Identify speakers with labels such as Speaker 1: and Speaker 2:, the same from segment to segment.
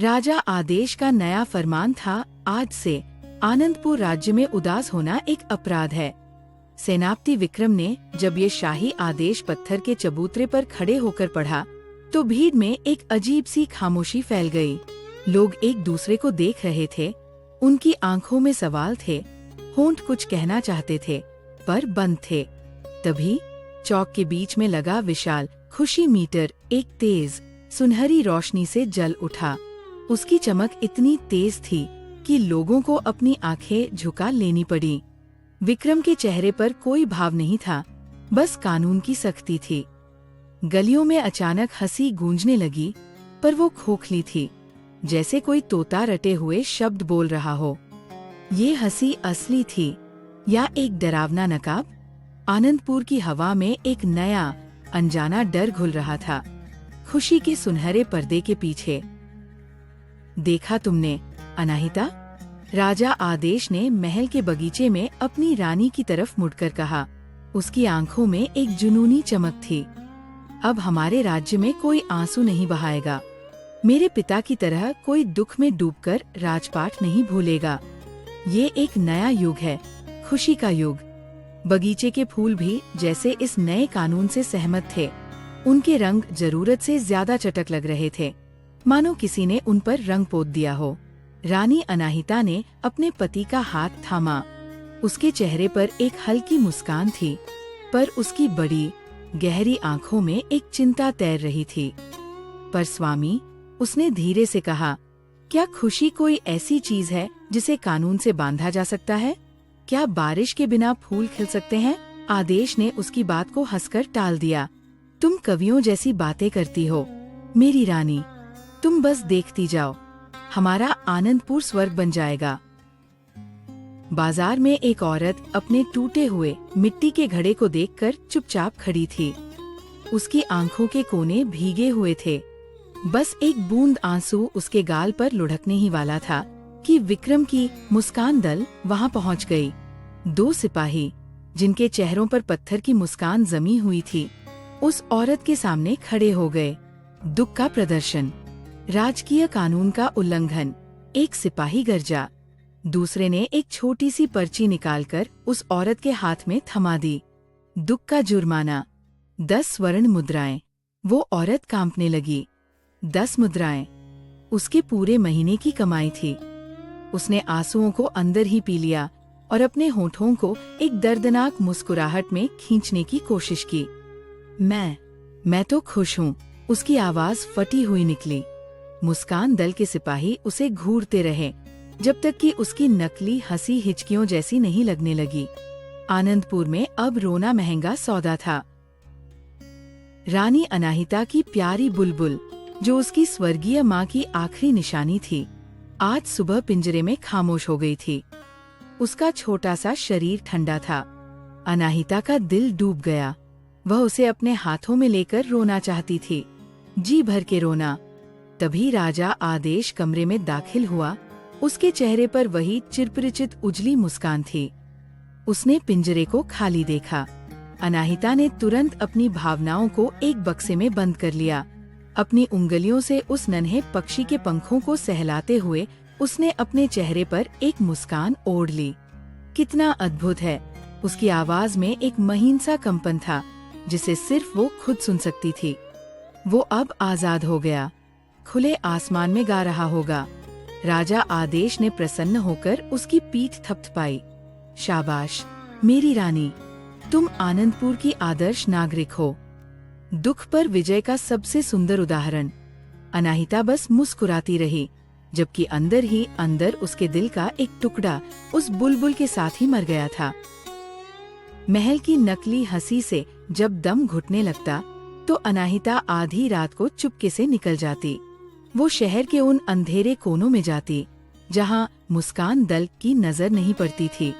Speaker 1: राजा आदेश का नया फरमान था, आज से आनंदपुर राज्य में उदास होना एक अपराध है। सेनापति विक्रम ने जब ये शाही आदेश पत्थर के चबूतरे पर खड़े होकर पढ़ा तो भीड़ में एक अजीब सी खामोशी फैल गई। लोग एक दूसरे को देख रहे थे, उनकी आंखों में सवाल थे, होंठ कुछ कहना चाहते थे पर बंद थे। तभी चौक के बीच में लगा विशाल खुशी मीटर एक तेज सुनहरी रोशनी से जल उठा। उसकी चमक इतनी तेज थी कि लोगों को अपनी आंखें झुका लेनी पड़ी। विक्रम के चेहरे पर कोई भाव नहीं था, बस कानून की सख्ती थी। गलियों में अचानक हंसी गूंजने लगी, पर वो खोखली थी, जैसे कोई तोता रटे हुए शब्द बोल रहा हो। ये हंसी असली थी या एक डरावना नकाब? आनंदपुर की हवा में एक नया अनजाना डर घुल रहा था। खुशी के सुनहरे पर्दे के पीछे। देखा तुमने अनाहिता? राजा आदेश ने महल के बगीचे में अपनी रानी की तरफ मुड़कर कहा। उसकी आंखों में एक जुनूनी चमक थी। अब हमारे राज्य में कोई आंसू नहीं बहाएगा। मेरे पिता की तरह कोई दुख में डूबकर राजपाट नहीं भूलेगा। ये एक नया युग है, खुशी का युग। बगीचे के फूल भी जैसे इस नए कानून से सहमत थे। उनके रंग जरूरत से ज्यादा चटक लग रहे थे, मानो किसी ने उन पर रंग पोत दिया हो। रानी अनाहिता ने अपने पति का हाथ थामा। उसके चेहरे पर एक हल्की मुस्कान थी, पर उसकी बड़ी गहरी आंखों में एक चिंता तैर रही थी। पर स्वामी, उसने धीरे से कहा, क्या खुशी कोई ऐसी चीज है जिसे कानून से बांधा जा सकता है? क्या बारिश के बिना फूल खिल सकते हैं? आदेश ने उसकी बात को हंसकर टाल दिया। तुम कवियों जैसी बातें करती हो मेरी रानी, तुम बस देखती जाओ, हमारा आनंदपुर स्वर्ग बन जाएगा। बाजार में एक औरत अपने टूटे हुए मिट्टी के घड़े को देखकर चुपचाप खड़ी थी। उसकी आंखों के कोने भीगे हुए थे। बस एक बूंद आंसू उसके गाल पर लुढ़कने ही वाला था कि विक्रम की मुस्कान दल वहां पहुंच गई। 2 सिपाही, जिनके चेहरों पर पत्थर की मुस्कान जमी हुई थी, उस औरत के सामने खड़े हो गए। दुख का प्रदर्शन, राजकीय कानून का उल्लंघन। एक सिपाही गरजा, दूसरे ने एक छोटी सी पर्ची निकालकर उस औरत के हाथ में थमा दी। दुख का जुर्माना, 10 स्वर्ण मुद्राएं। वो औरत कांपने लगी। 10 मुद्राएं उसके पूरे महीने की कमाई थी। उसने आंसुओं को अंदर ही पी लिया और अपने होठों को एक दर्दनाक मुस्कुराहट में खींचने की कोशिश की। मैं तो खुश हूँ, उसकी आवाज फटी हुई निकली। मुस्कान दल के सिपाही उसे घूरते रहे जब तक कि उसकी नकली हंसी हिचकियों जैसी नहीं लगने लगी। आनंदपुर में अब रोना महंगा सौदा था। रानी अनाहिता की प्यारी बुलबुल, जो उसकी स्वर्गीय माँ की आखिरी निशानी थी, आज सुबह पिंजरे में खामोश हो गई थी। उसका छोटा सा शरीर ठंडा था। अनाहिता का दिल डूब गया। वह उसे अपने हाथों में लेकर रोना चाहती थी, जी भर के रोना। तभी राजा आदेश कमरे में दाखिल हुआ। उसके चेहरे पर वही चिरपरिचित उजली मुस्कान थी। उसने पिंजरे को खाली देखा। अनाहिता ने तुरंत अपनी भावनाओं को एक बक्से में बंद कर लिया। अपनी उंगलियों से उस नन्हे पक्षी के पंखों को सहलाते हुए उसने अपने चेहरे पर एक मुस्कान ओढ़ ली। कितना अद्भुत है! उसकी आवाज में एक महीन सा कंपन था, जिसे सिर्फ वो खुद सुन सकती थी। वो अब आजाद हो गया, खुले आसमान में गा रहा होगा। राजा आदेश ने प्रसन्न होकर उसकी पीठ थपथपाई। शाबाश मेरी रानी, तुम आनंदपुर की आदर्श नागरिक हो। दुख पर विजय का सबसे सुंदर उदाहरण। अनाहिता बस मुस्कुराती रही, जबकि अंदर ही अंदर उसके दिल का एक टुकड़ा उस बुलबुल के साथ ही मर गया था। महल की नकली हंसी से जब दम घुटने लगता तो अनाहिता आधी रात को चुपके से निकल जाती। वो शहर के उन अंधेरे कोनों में जाती जहाँ मुस्कान दल की नजर नहीं पड़ती थी।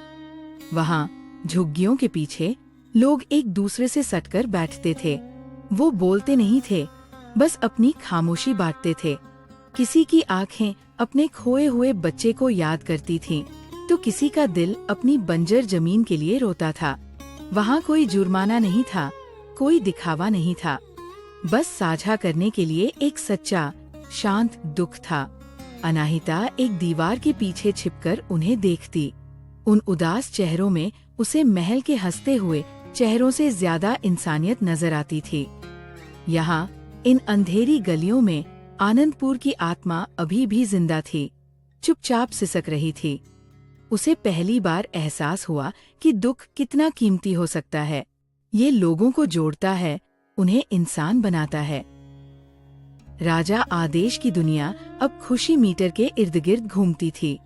Speaker 1: वहाँ झुग्गियों के पीछे लोग एक दूसरे से सटकर बैठते थे। वो बोलते नहीं थे, बस अपनी खामोशी बांटते थे। किसी की आंखें अपने खोए हुए बच्चे को याद करती थीं, तो किसी का दिल अपनी बंजर जमीन के लिए रोता था। वहाँ कोई जुर्माना नहीं था, कोई दिखावा नहीं था, बस साझा करने के लिए एक सच्चा शांत दुख था। अनाहिता एक दीवार के पीछे छिपकर उन्हें देखती। उन उदास चेहरों में उसे महल के हंसते हुए चेहरों से ज्यादा इंसानियत नजर आती थी। यहाँ इन अंधेरी गलियों में आनंदपुर की आत्मा अभी भी जिंदा थी, चुपचाप सिसक रही थी। उसे पहली बार एहसास हुआ कि दुख कितना कीमती हो सकता है। ये लोगों को जोड़ता है, उन्हें इंसान बनाता है। राजा आदेश की दुनिया अब खुशी मीटर के इर्द गिर्द घूमती थी।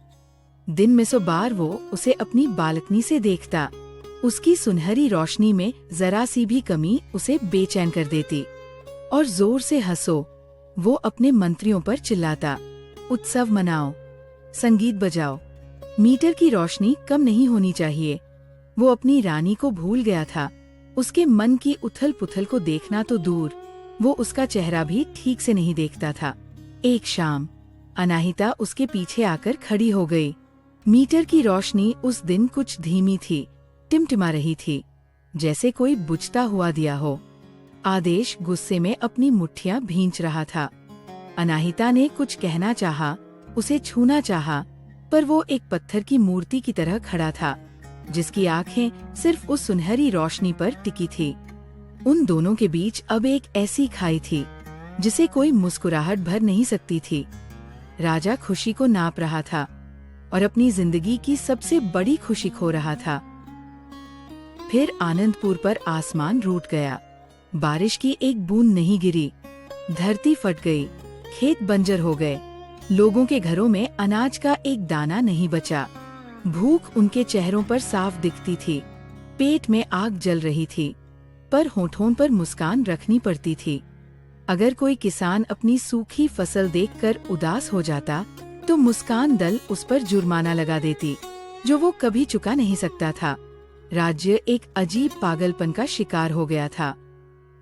Speaker 1: दिन में 100 बार वो उसे अपनी बालकनी से देखता। उसकी सुनहरी रोशनी में जरा सी भी कमी उसे बेचैन कर देती। और जोर से हंसो, वो अपने मंत्रियों पर चिल्लाता, उत्सव मनाओ, संगीत बजाओ, मीटर की रोशनी कम नहीं होनी चाहिए। वो अपनी रानी को भूल गया था। उसके मन की उथल पुथल को देखना तो दूर, वो उसका चेहरा भी ठीक से नहीं देखता था। एक शाम अनाहिता उसके पीछे आकर खड़ी हो गई। मीटर की रोशनी उस दिन कुछ धीमी थी, टिमटिमा रही थी, जैसे कोई बुझता हुआ दिया हो। आदेश गुस्से में अपनी मुट्ठियां भींच रहा था। अनाहिता ने कुछ कहना चाहा, उसे छूना चाहा, पर वो एक पत्थर की मूर्ति की तरह खड़ा था, जिसकी आंखें सिर्फ उस सुनहरी रोशनी पर टिकी थी। उन दोनों के बीच अब एक ऐसी खाई थी जिसे कोई मुस्कुराहट भर नहीं सकती थी। राजा खुशी को नाप रहा था और अपनी जिंदगी की सबसे बड़ी खुशी खो रहा था। फिर आनंदपुर पर आसमान रूठ गया। बारिश की एक बूंद नहीं गिरी, धरती फट गई, खेत बंजर हो गए, लोगों के घरों में अनाज का एक दाना नहीं बचा। भूख उनके चेहरों पर साफ दिखती थी, पेट में आग जल रही थी, पर होठों पर मुस्कान रखनी पड़ती थी। अगर कोई किसान अपनी सूखी फसल देखकर उदास हो जाता, तो मुस्कान दल उस पर जुर्माना लगा देती, जो वो कभी चुका नहीं सकता था। राज्य एक अजीब पागलपन का शिकार हो गया था।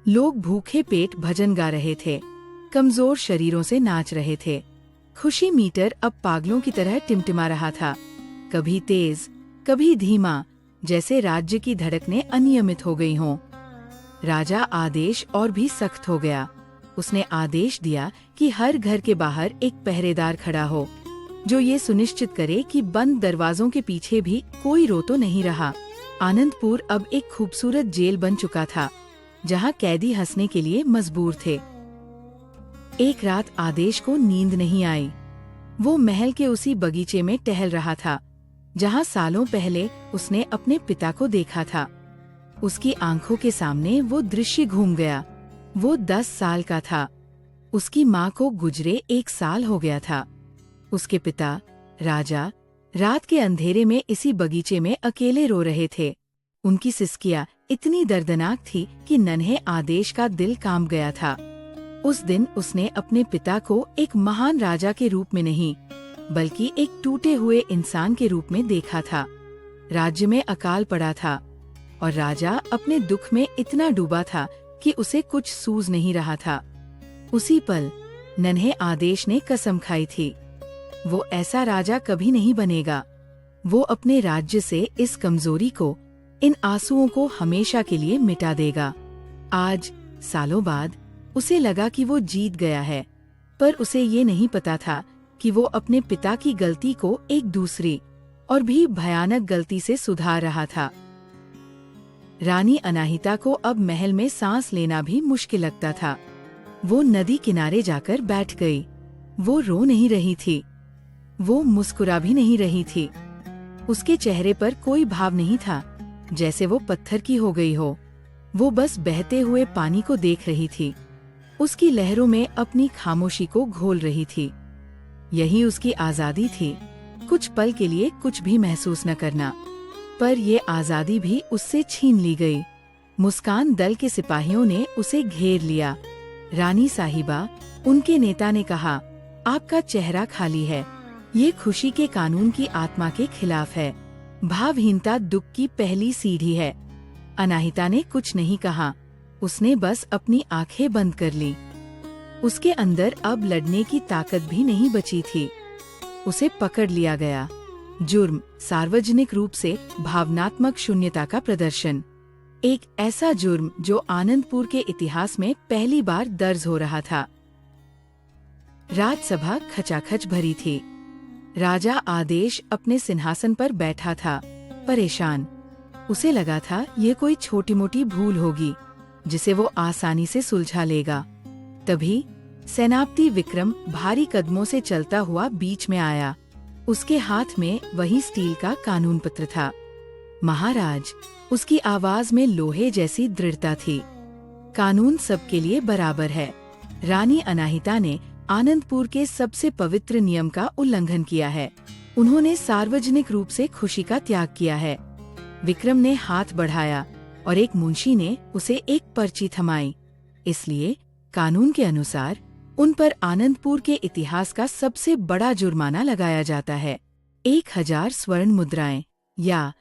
Speaker 1: लोग भूखे पेट भजन गा रहे थे, कमजोर शरीरों से नाच रहे थे। खुशी मीटर अब पागलों की तरह टिमटिमा रहा था, कभी तेज, कभी धीमा, जैसे राज्य की धड़कनें अनियमित हो गई हों। राजा आदेश और भी सख्त हो गया। उसने आदेश दिया कि हर घर के बाहर एक पहरेदार खड़ा हो, जो ये सुनिश्चित करे कि बंद दरवाजों के पीछे भी कोई रो तो नहीं रहा। आनंदपुर अब एक खूबसूरत जेल बन चुका था, जहाँ कैदी हंसने के लिए मजबूर थे। एक रात आदेश को नींद नहीं आई। वो महल के उसी बगीचे में टहल रहा था, जहाँ सालों पहले उसने अपने पिता को देखा था। उसकी आंखों के सामने वो दृश्य घूम गया। वो 10 साल का था। उसकी माँ को गुजरे 1 साल हो गया था। उसके पिता राजा रात के अंधेरे में इसी बगीचे में अकेले रो रहे थे। उनकी सिसकियाँ इतनी दर्दनाक थी कि नन्हे आदेश का दिल कांप गया था। उस दिन उसने अपने पिता को एक महान राजा के रूप में नहीं, बल्कि एक टूटे हुए इंसान के रूप में देखा था। राज्य में अकाल पड़ा था और राजा अपने दुख में इतना डूबा था कि उसे कुछ सूझ नहीं रहा था। उसी पल नन्हे आदेश ने कसम खाई थी, वो ऐसा राजा कभी नहीं बनेगा। वो अपने राज्य से इस कमजोरी को, इन आंसुओं को हमेशा के लिए मिटा देगा। आज सालों बाद उसे लगा कि वो जीत गया है, पर उसे ये नहीं पता था कि वो अपने पिता की गलती को एक दूसरी और भी भयानक गलती से सुधार रहा था। रानी अनाहिता को अब महल में सांस लेना भी मुश्किल लगता था। वो नदी किनारे जाकर बैठ गई। वो रो नहीं रही थी, वो मुस्कुरा भी नहीं रही थी। उसके चेहरे पर कोई भाव नहीं था, जैसे वो पत्थर की हो गई हो। वो बस बहते हुए पानी को देख रही थी, उसकी लहरों में अपनी खामोशी को घोल रही थी। यही उसकी आजादी थी, कुछ पल के लिए कुछ भी महसूस न करना। पर ये आजादी भी उससे छीन ली गई। मुस्कान दल के सिपाहियों ने उसे घेर लिया। रानी साहिबा, उनके नेता ने कहा, आपका चेहरा खाली है। ये खुशी के कानून की आत्मा के खिलाफ है। भावहीनता दुख की पहली सीढ़ी है। अनाहिता ने कुछ नहीं कहा, उसने बस अपनी आंखें बंद कर ली। उसके अंदर अब लड़ने की ताकत भी नहीं बची थी। उसे पकड़ लिया गया। जुर्म, सार्वजनिक रूप से भावनात्मक शून्यता का प्रदर्शन। एक ऐसा जुर्म जो आनंदपुर के इतिहास में पहली बार दर्ज हो रहा था। राजसभा खचाखच भरी थी। राजा आदेश अपने सिंहासन पर बैठा था, परेशान। उसे लगा था ये कोई छोटी मोटी भूल होगी जिसे वो आसानी से सुलझा लेगा। तभी सेनापति विक्रम भारी कदमों से चलता हुआ बीच में आया। उसके हाथ में वही स्टील का कानून पत्र था। महाराज, उसकी आवाज में लोहे जैसी दृढ़ता थी। कानून सबके लिए बराबर है। रानी अनाहिता ने आनंदपुर के सबसे पवित्र नियम का उल्लंघन किया है। उन्होंने सार्वजनिक रूप से खुशी का त्याग किया है। विक्रम ने हाथ बढ़ाया और एक मुंशी ने उसे एक पर्ची थमाई। इसलिए कानून के अनुसार उन पर आनंदपुर के इतिहास का सबसे बड़ा जुर्माना लगाया जाता है, 1000 स्वर्ण मुद्राएं या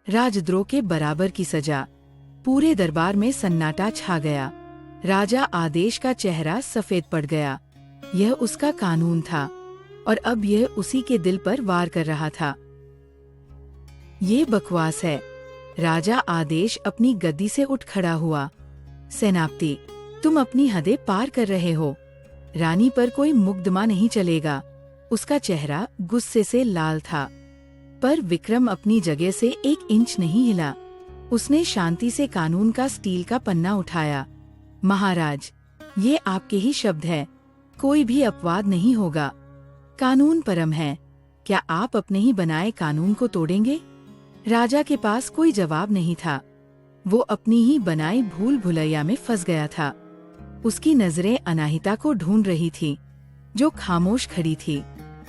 Speaker 1: राजद्रोह के बराबर की सजा। पूरे दरबार में सन्नाटा छा गया। राजा आदेश का चेहरा सफेद पड़ गया। यह उसका कानून था और अब यह उसी के दिल पर वार कर रहा था। ये बकवास है। राजा आदेश अपनी गद्दी से उठ खड़ा हुआ। सेनापति, तुम अपनी हदें पार कर रहे हो। रानी पर कोई मुकदमा नहीं चलेगा। उसका चेहरा गुस्से से लाल था, पर विक्रम अपनी जगह से 1 इंच नहीं हिला। उसने शांति से कानून का स्टील का पन्ना उठाया। महाराज, ये आपके ही शब्द है। कोई भी अपवाद नहीं होगा। कानून परम है। क्या आप अपने ही बनाए कानून को तोड़ेंगे? राजा के पास कोई जवाब नहीं था। वो अपनी ही बनाई भूल भुलैया में फंस गया था। उसकी नजरें अनाहिता को ढूंढ रही थी, जो खामोश खड़ी थी,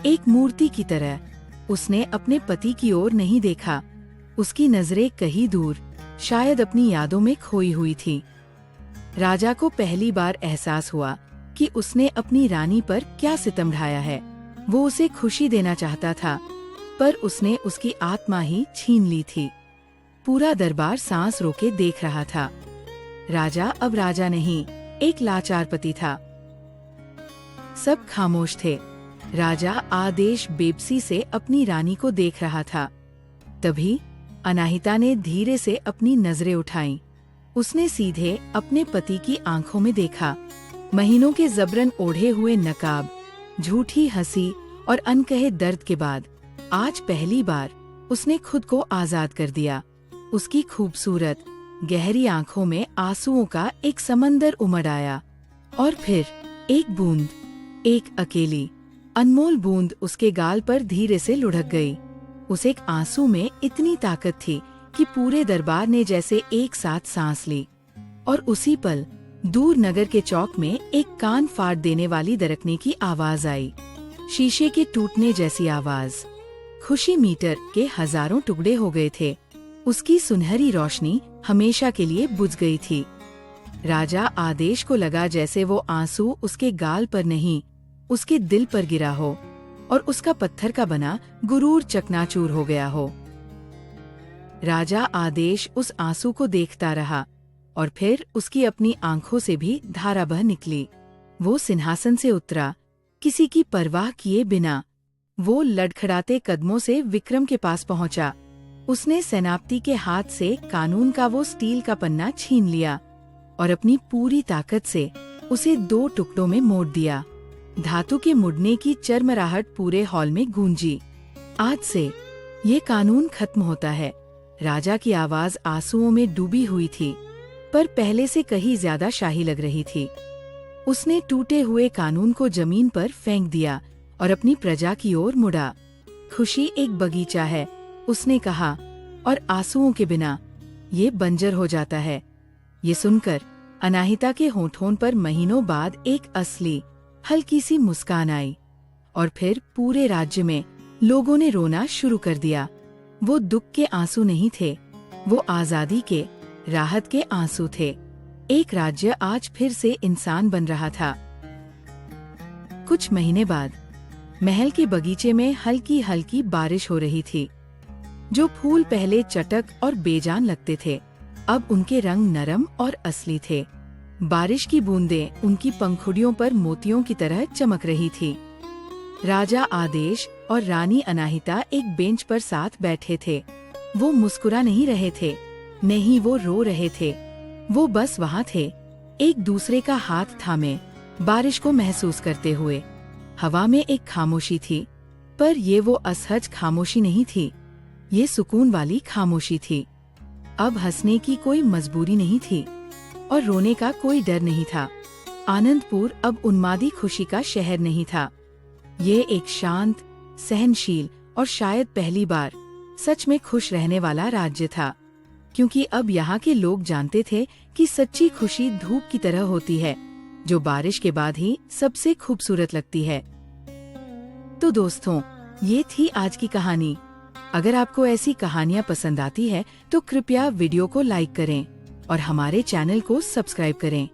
Speaker 1: एक मूर्ति की तरह। उसने अपने पति की ओर नहीं देखा। उसकी नजरें कहीं दूर, शायद अपनी यादों में खोई हुई थी। राजा को पहली बार एहसास हुआ कि उसने अपनी रानी पर क्या सितम ढाया है। वो उसे खुशी देना चाहता था, पर उसने उसकी आत्मा ही छीन ली थी। पूरा दरबार सांस रोके देख रहा था। राजा अब राजा नहीं, एक लाचार पति था। सब खामोश थे। राजा आदेश बेबसी से अपनी रानी को देख रहा था। तभी अनाहिता ने धीरे से अपनी नजरें उठाईं। उसने सीधे अपने पति की आंखों में देखा। महीनों के जबरन ओढ़े हुए नकाब, झूठी हंसी और अनकहे दर्द के बाद आज पहली बार उसने खुद को आजाद कर दिया। उसकी खूबसूरत गहरी आंखों में आंसुओं का एक समंदर उमड़ आया और फिर एक बूंद, एक अकेली अनमोल बूंद उसके गाल पर धीरे से लुढ़क गई। उस एक आंसू में इतनी ताकत थी कि पूरे दरबार ने जैसे एक साथ सांस ली। और उसी पल दूर नगर के चौक में एक कान फाड़ देने वाली दरकने की आवाज आई, शीशे के टूटने जैसी आवाज। खुशी मीटर के हजारों टुकड़े हो गए थे। उसकी सुनहरी रोशनी हमेशा के लिए बुझ गई थी। राजा आदेश को लगा जैसे वो आंसू उसके गाल पर नहीं, उसके दिल पर गिरा हो और उसका पत्थर का बना गुरूर चकनाचूर हो गया हो। राजा आदेश उस आंसू को देखता रहा और फिर उसकी अपनी आंखों से भी धारा बह निकली। वो सिंहासन से उतरा, किसी की परवाह किए बिना। वो लड़खड़ाते कदमों से विक्रम के पास पहुंचा। उसने सेनापति के हाथ से कानून का वो स्टील का पन्ना छीन लिया और अपनी पूरी ताकत से उसे 2 टुकड़ों में मोड़ दिया। धातु के मुड़ने की चरमराहट पूरे हॉल में गूंजी। आज से ये कानून खत्म होता है। राजा की आवाज आंसुओं में डूबी हुई थी, पर पहले से कहीं ज्यादा शाही लग रही थी। उसने टूटे हुए कानून को जमीन पर फेंक दिया और अपनी प्रजा की ओर मुड़ा। खुशी एक बगीचा है, उसने कहा, और आंसुओं के बिना ये बंजर हो जाता है। ये सुनकर अनाहिता के होठों पर महीनों बाद एक असली हल्की सी मुस्कान आई और फिर पूरे राज्य में लोगों ने रोना शुरू कर दिया। वो दुख के आंसू नहीं थे, वो आजादी के, राहत के आंसू थे। एक राज्य आज फिर से इंसान बन रहा था। कुछ महीने बाद महल के बगीचे में हल्की हल्की बारिश हो रही थी। जो फूल पहले चटक और बेजान लगते थे, अब उनके रंग नरम और असली थे। बारिश की बूंदें उनकी पंखुड़ियों पर मोतियों की तरह चमक रही थी। राजा आदेश और रानी अनाहिता एक बेंच पर साथ बैठे थे। वो मुस्कुरा नहीं रहे थे, नहीं वो रो रहे थे। वो बस वहाँ थे, एक दूसरे का हाथ थामे, बारिश को महसूस करते हुए। हवा में एक खामोशी थी, पर ये वो असहज खामोशी नहीं थी, ये सुकून वाली खामोशी थी। अब हंसने की कोई मजबूरी नहीं थी और रोने का कोई डर नहीं था। आनंदपुर अब उन्मादी खुशी का शहर नहीं था। ये एक शांत, सहनशील और शायद पहली बार सच में खुश रहने वाला राज्य था, क्योंकि अब यहाँ के लोग जानते थे कि सच्ची खुशी धूप की तरह होती है, जो बारिश के बाद ही सबसे खूबसूरत लगती है। तो दोस्तों, ये थी आज की कहानी। अगर आपको ऐसी कहानियाँ पसंद आती है तो कृपया वीडियो को लाइक करें और हमारे चैनल को सब्सक्राइब करें।